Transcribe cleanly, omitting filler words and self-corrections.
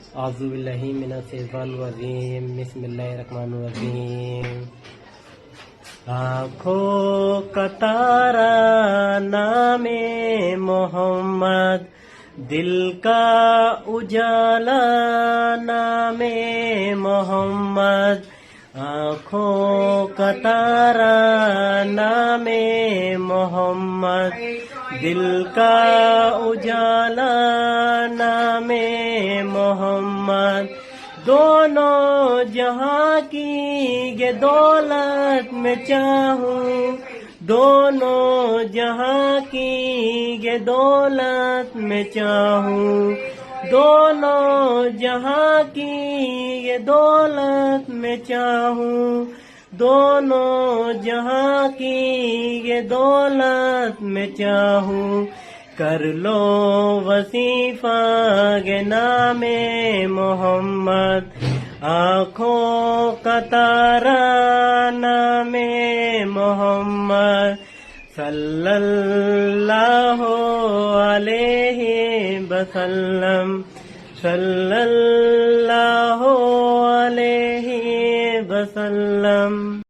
اعوذ باللہ من الشیطان الرجیم بسم اللہ الرحمن الرحیم آنکھوں کا تارا نام محمد دل کا اجالا نام محمد آنکھوں کا تارا نام محمد دل کا اجالا نام محمد دونوں جہاں کی یہ دولت میں چاہوں دونوں جہاں کی یہ دولت میں چاہوں دونوں جہاں کی یہ دولت میں چاہوں دونوں جہاں کی یہ دولت میں چاہوں کر لو وظیفہ کے نام محمد آنکھوں کا تارا نام محمد صلی اللہ علیہ وسلم صلی اللہ علیہ وسلم